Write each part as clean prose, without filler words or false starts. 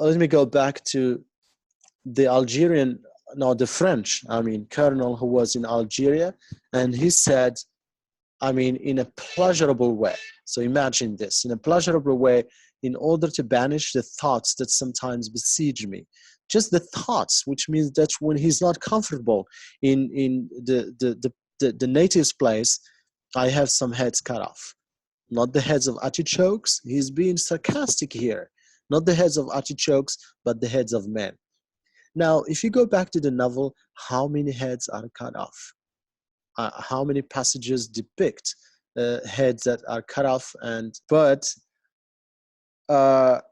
let me go back to the Algerian, no, the French, colonel who was in Algeria, and he said, in a pleasurable way. So imagine this, in a pleasurable way, in order to banish the thoughts that sometimes besiege me. Just the thoughts, which means that when he's not comfortable in the native's place, I have some heads cut off. Not the heads of artichokes. He's being sarcastic here. Not the heads of artichokes, but the heads of men. Now, if you go back to the novel, how many heads are cut off? How many passages depict heads that are cut off? But I'm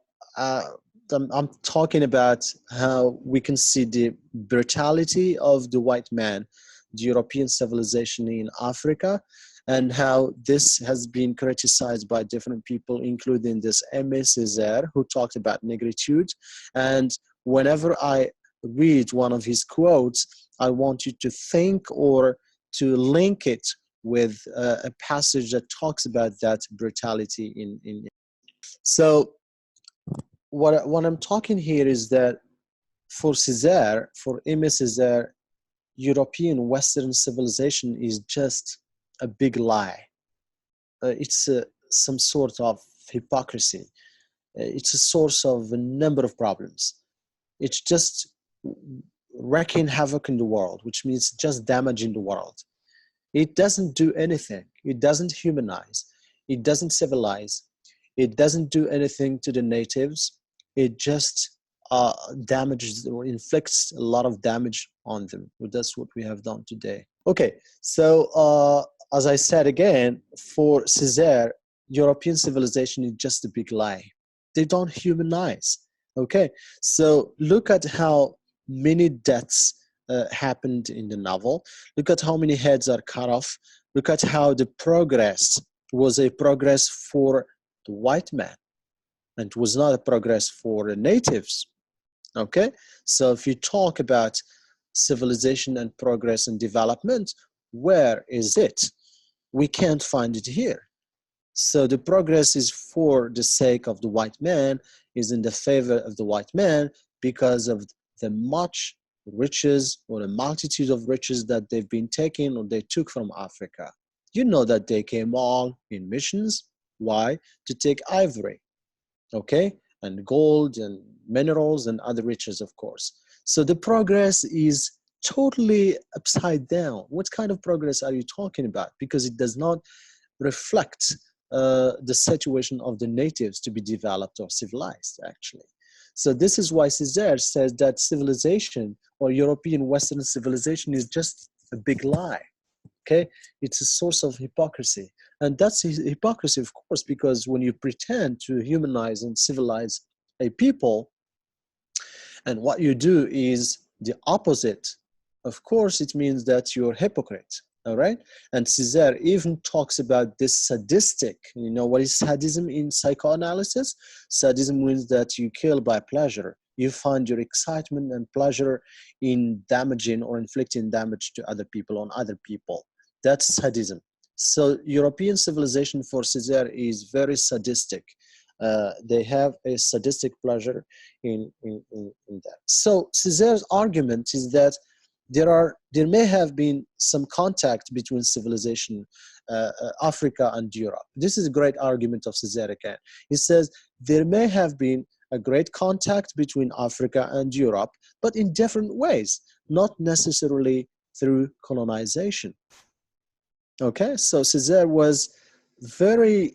talking about how we can see the brutality of the white man, the European civilization in Africa, and how this has been criticized by different people, including this Aimé Césaire, who talked about negritude. And whenever I read one of his quotes, I want you to think or to link it with a passage that talks about that brutality in. So what I'm talking here is that for Césaire, for Aimé Césaire, European Western civilization is just a big lie. It's some sort of hypocrisy. It's a source of a number of problems. It's just wreaking havoc in the world, which means just damaging the world. It doesn't do anything. It doesn't humanize. It doesn't civilize. It doesn't do anything to the natives. It just damages or inflicts a lot of damage on them. That's what we have done today. Okay, so as I said again, for Césaire, European civilization is just a big lie. They don't humanize. Okay, so look at how many deaths happened in the novel. Look at how many heads are cut off. Look at how the progress was a progress for the white man, and it was not a progress for the natives. Okay, so if you talk about civilization and progress and development, where is it? We can't find it here. So the progress is for the sake of the white man, is in the favor of the white man because of the much riches or the multitude of riches that they've been taking or they took from Africa. You know that they came all in missions. Why? To take ivory, okay? And gold and minerals and other riches, of course. So the progress is totally upside down. What kind of progress are you talking about? Because it does not reflect the situation of the natives to be developed or civilized, actually. So this is why Césaire says that civilization or European Western civilization is just a big lie, okay? It's a source of hypocrisy. And that's hypocrisy, of course, because when you pretend to humanize and civilize a people, and what you do is the opposite, of course, it means that you're a hypocrite. All right. And Césaire even talks about this sadistic, you know, what is sadism in psychoanalysis? Sadism means that you kill by pleasure. You find your excitement and pleasure in damaging or inflicting damage to other people, on other people. That's sadism. So European civilization for Césaire is very sadistic. They have a sadistic pleasure in that. So Césaire's argument is that there may have been some contact between civilization, Africa and Europe. This is a great argument of Césaire again. He says there may have been a great contact between Africa and Europe, but in different ways, not necessarily through colonization. Okay, so Césaire was very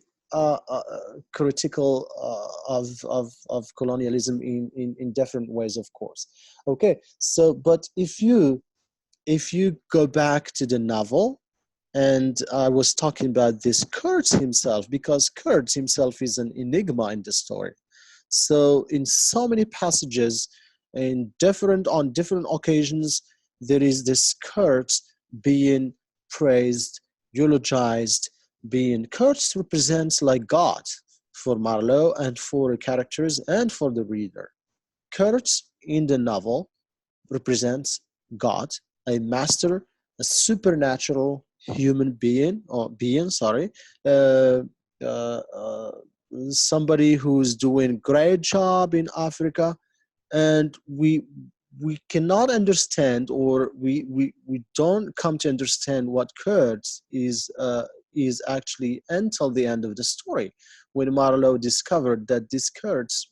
critical of colonialism in different ways, of course. Okay, so but if you go back to the novel, and I was talking about this Kurtz himself, because Kurtz himself is an enigma in the story. So in so many passages, on different occasions, there is this Kurtz being praised, eulogized, Kurtz represents like God for Marlowe and for the characters and for the reader. Kurtz in the novel represents God, a master, a supernatural human being, somebody who's doing great job in Africa, and we cannot understand, or we don't come to understand what Kurds is actually until the end of the story, when Marlowe discovered that these Kurds,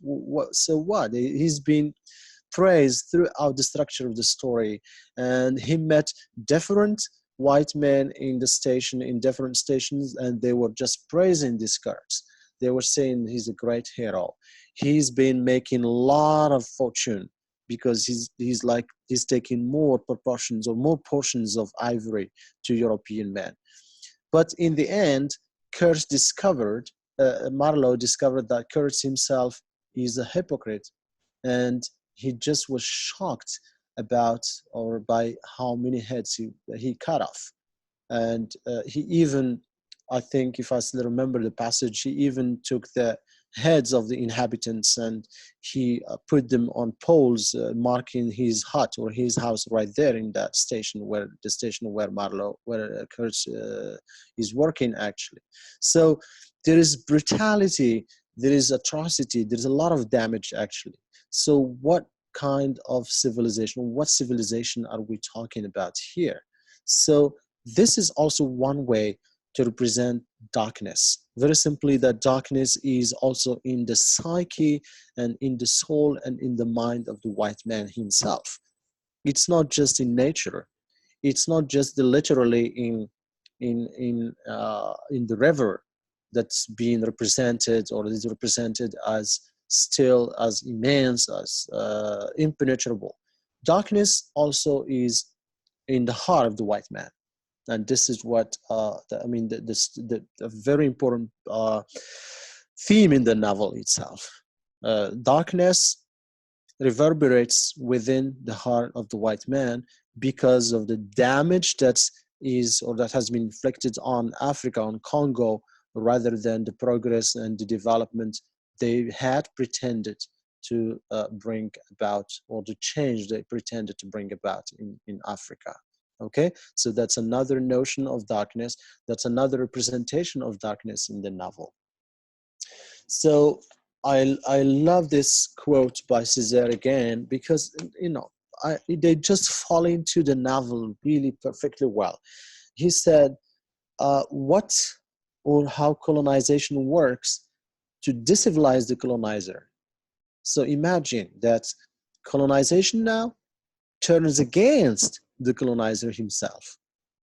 so what? He's been praised throughout the structure of the story, and he met different white men in the station, in different stations, and they were just praising these Kurds. They were saying he's a great hero. He's been making a lot of fortune because he's taking more proportions or more portions of ivory to European men. But in the end, Kurtz discovered, Marlowe discovered that Kurtz himself is a hypocrite, and he just was shocked about, or by how many heads he cut off. And he even, I think if I still remember the passage, he even took the heads of the inhabitants and he put them on poles marking his hut or his house right there in that station, where the station where Marlowe, where Kurtz is working actually. So there is brutality, there is atrocity, there's a lot of damage actually. So what kind of civilization, what civilization are we talking about here? So this is also one way to represent darkness. Very simply, that darkness is also in the psyche and in the soul and in the mind of the white man himself. It's not just in nature. It's not just literally in the river that's being represented, or is represented as still, as immense, as impenetrable. Darkness also is in the heart of the white man. And this is what the very important theme in the novel itself. Darkness reverberates within the heart of the white man because of the damage that has been inflicted on Africa, on Congo, rather than the progress and the development they had pretended to bring about, or the change they pretended to bring about in Africa. Okay, so that's another notion of darkness. That's another representation of darkness in the novel. So I love this quote by Césaire again, because they just fall into the novel really perfectly well. He said, what or how colonization works to decivilize the colonizer. So imagine that colonization now turns against the colonizer himself.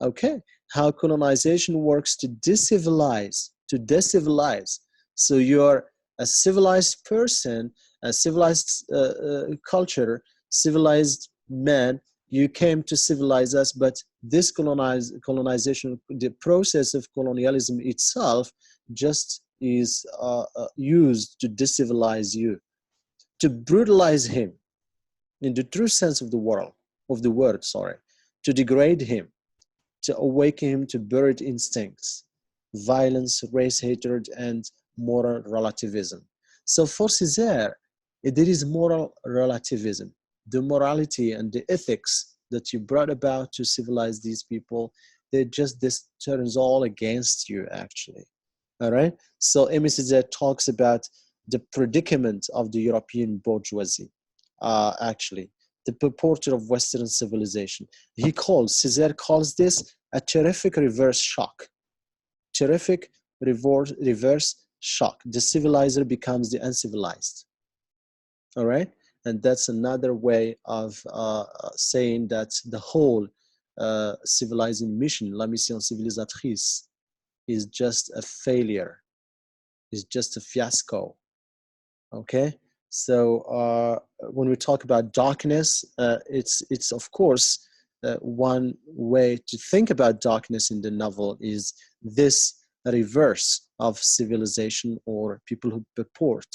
Okay, how colonization works to decivilize, to decivilize. So you're a civilized person, a civilized culture, civilized man, you came to civilize us, but this colonization, the process of colonialism itself just is used to decivilize you, to brutalize him in the true sense of the word, to degrade him, to awaken him to buried instincts, violence, race hatred, and moral relativism. So for Césaire, there is moral relativism. The morality and the ethics that you brought about to civilize these people, this turns all against you, actually. All right? So Aimé Césaire talks about the predicament of the European bourgeoisie, actually, the purported of Western civilization. Césaire calls this a terrific reverse shock. Terrific reverse shock. The civilizer becomes the uncivilized. All right? And that's another way of saying that the whole civilizing mission, la mission civilisatrice, is just a failure, is just a fiasco. Okay? So when we talk about darkness, it's of course one way to think about darkness in the novel is this reverse of civilization, or people who purport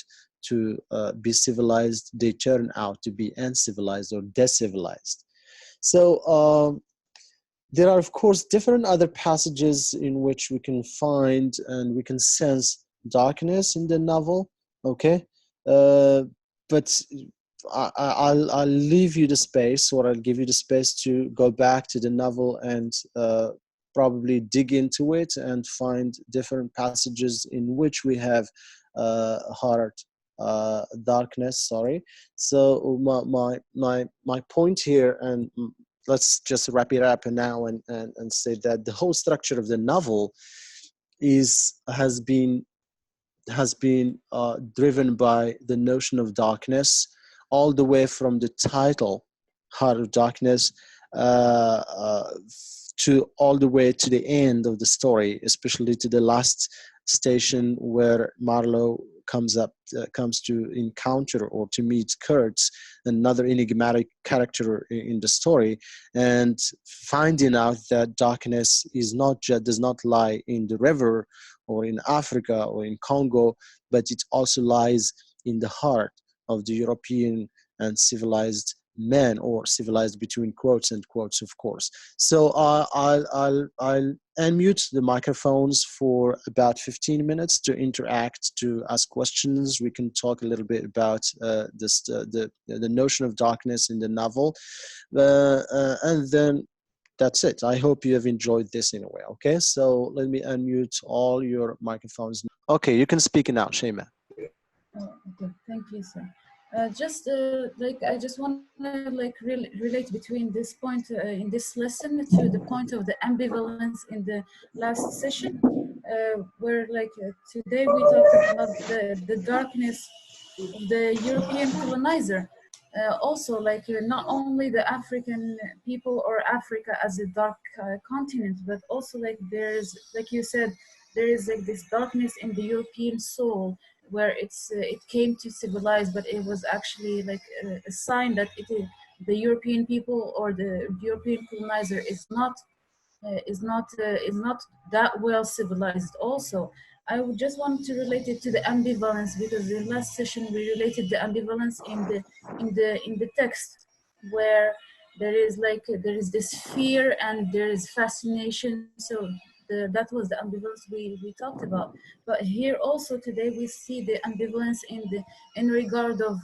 to be civilized, they turn out to be uncivilized or decivilized. So there are of course different other passages in which we can find and we can sense darkness in the novel. Okay. But I'll leave you the space, or I'll give you the space to go back to the novel and probably dig into it and find different passages in which we have hard darkness. Sorry. So my point here, and let's just wrap it up now and say that the whole structure of the novel has been driven by the notion of darkness, all the way from the title, Heart of Darkness, uh, uh, to all the way to the end of the story, especially to the last station where Marlowe comes to encounter or to meet Kurtz, another enigmatic character in the story, and finding out that darkness does not lie in the river or in Africa or in Congo, but it also lies in the heart of the European and civilized men, or civilized between quotes and quotes, of course. So I'll unmute the microphones for about 15 minutes to interact, to ask questions. We can talk a little bit about the notion of darkness in the novel, and then that's it. I hope you have enjoyed this in a way. Okay, so let me unmute all your microphones. Okay, you can speak now, Shema. Okay, thank you, sir. Just like I just want to like relate between this point in this lesson to the point of the ambivalence in the last session, where like today we talked about the darkness of the European colonizer. Also, like not only the African people or Africa as a dark continent, but also like there's, like you said, there is like this darkness in the European soul, where it came to civilize, but it was actually like a sign that the European people or the European colonizer is not that well civilized. Also, I would just want to relate it to the ambivalence, because in last session we related the ambivalence in the text, where there is this fear and there is fascination. So that was the ambivalence we talked about. But here also today we see the ambivalence in regard of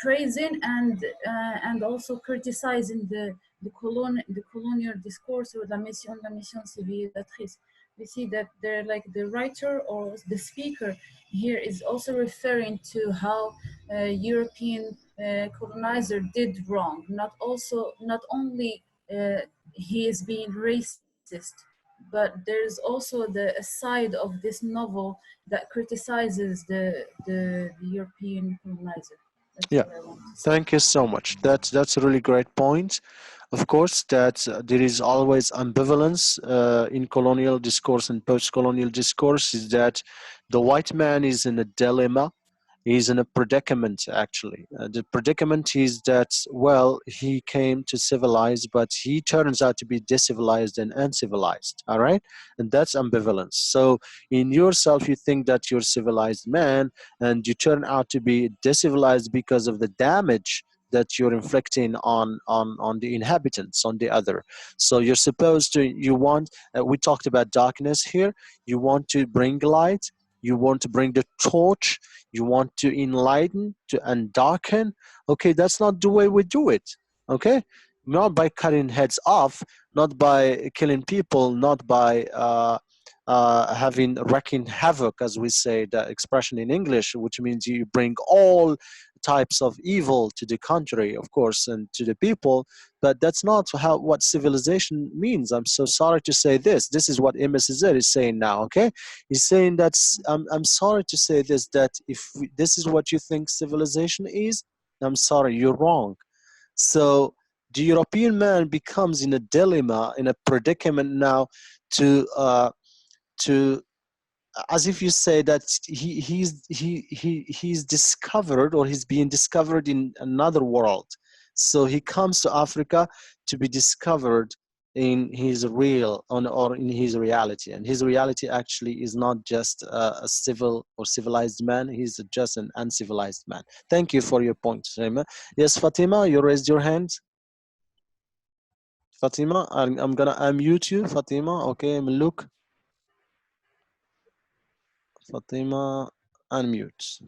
praising and also criticizing the colonial discourse, or la mission civilisatrice. We see that they're like the writer or the speaker here is also referring to how European colonizer did wrong. Not only he is being racist, but there's also a side of this novel that criticizes the European colonizer. That's Yeah, what I want to say. thank you so much. That's a really great point. Of course, that there is always ambivalence in colonial discourse and post-colonial discourse. Is that the white man is in a dilemma. He's in a predicament, actually. The predicament is that, well, he came to civilize, but he turns out to be decivilized and uncivilized, all right? And that's ambivalence. So in yourself, you think that you're a civilized man, and you turn out to be decivilized because of the damage that you're inflicting on the inhabitants, on the other. So you're supposed to, we talked about darkness here, you want to bring light, you want to bring the torch, you want to enlighten to and darken. Okay, that's not the way we do it. Okay, not by cutting heads off, not by killing people, not by having wrecking havoc, as we say the expression in English, which means you bring all types of evil to the country, of course, and to the people. But that's not what civilization means. I'm so sorry to say this. This is what MSZ is saying now. Okay, he's saying that I'm sorry to say this, that if this is what you think civilization is, I'm sorry, you're wrong. So the European man becomes in a dilemma, in a predicament now, to as if you say that he's discovered, or he's being discovered in another world. So he comes to Africa to be discovered in his or in his reality, and his reality actually is not just a civil or civilized man, he's just an uncivilized man. Thank you for your point, Shema. Yes, Fatima, you raised your hand. Fatima, I'm gonna unmute you, Fatima. Okay, look, Fatima, unmute.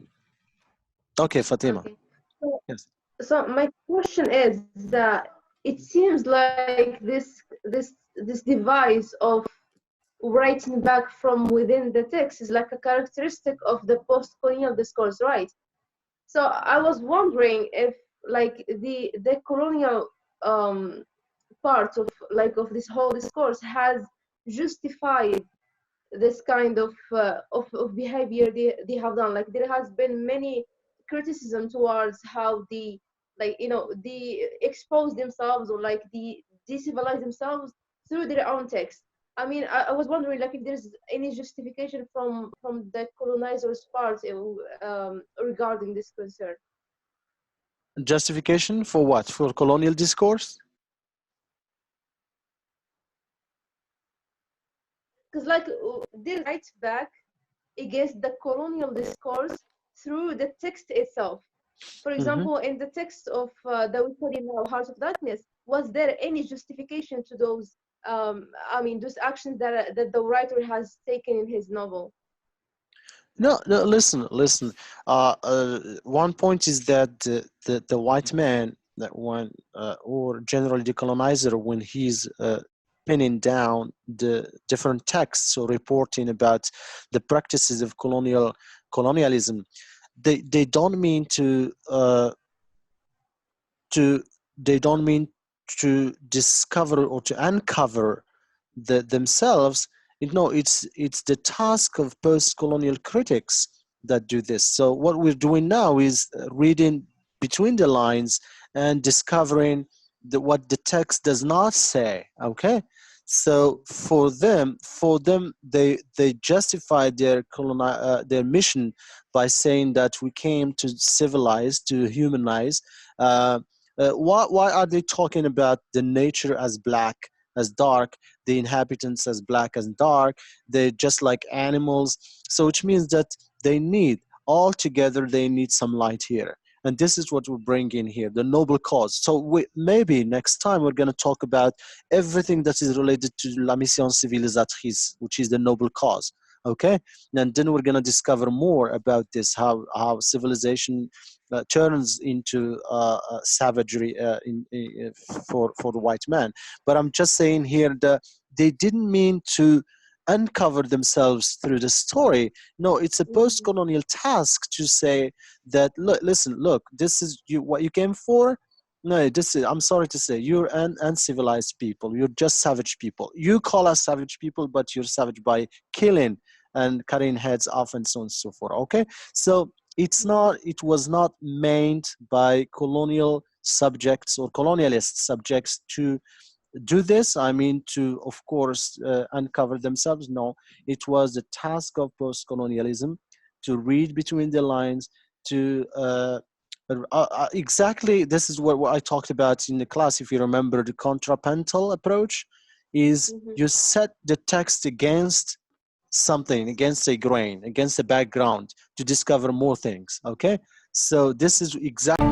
Okay, Fatima. Okay. So, Yes. so my question is that it seems like this device of writing back from within the text is like a characteristic of the post-colonial discourse, right? So I was wondering if like the colonial part of like of this whole discourse has justified this kind of behavior they have done. Like there has been many criticism towards how the like they expose themselves or like the decivilize themselves through their own text. I mean, I was wondering like if there's any justification from the colonizers' part regarding this concern. Justification for what? For colonial discourse? Because like they write back against the colonial discourse through the text itself. For Mm-hmm. example, in the text of the we study now, Heart of Darkness, was there any justification to those? I mean, those actions that the writer has taken in his novel. No, no, listen. One point is that the white man, that one, or generally the colonizer, when he's pinning down the different texts or reporting about the practices of colonialism, they don't mean to they don't mean to discover or to uncover themselves. No, it's the task of post-colonial critics that do this. So what we're doing now is reading between the lines and discovering what the text does not say. Okay, so they justify their mission by saying that we came to civilize, to humanize. Why are they talking about the nature as black, as dark, the inhabitants as black as dark? They're just like animals. So which means that they need some light here. And this is what we bring in here, the noble cause. So maybe next time we're going to talk about everything that is related to la mission civilisatrice, which is the noble cause. Okay, and then we're going to discover more about this, how civilization turns into savagery for the white man. But I'm just saying here that they didn't mean to uncover themselves through the story. No, it's a post-colonial task to say that, look, this is what you came for. No, I'm sorry to say, you're uncivilized people. You're just savage people. You call us savage people, but you're savage by killing and cutting heads off and so on and so forth. Okay, so it was not meant by colonial subjects or colonialist subjects to do this. I mean, to, of course, uncover themselves. No, it was the task of post-colonialism to read between the lines, to exactly, this is what I talked about in the class. If you remember, the contrapuntal approach is you set the text against something, against a grain, against a background, to discover more things. Okay, so this is exactly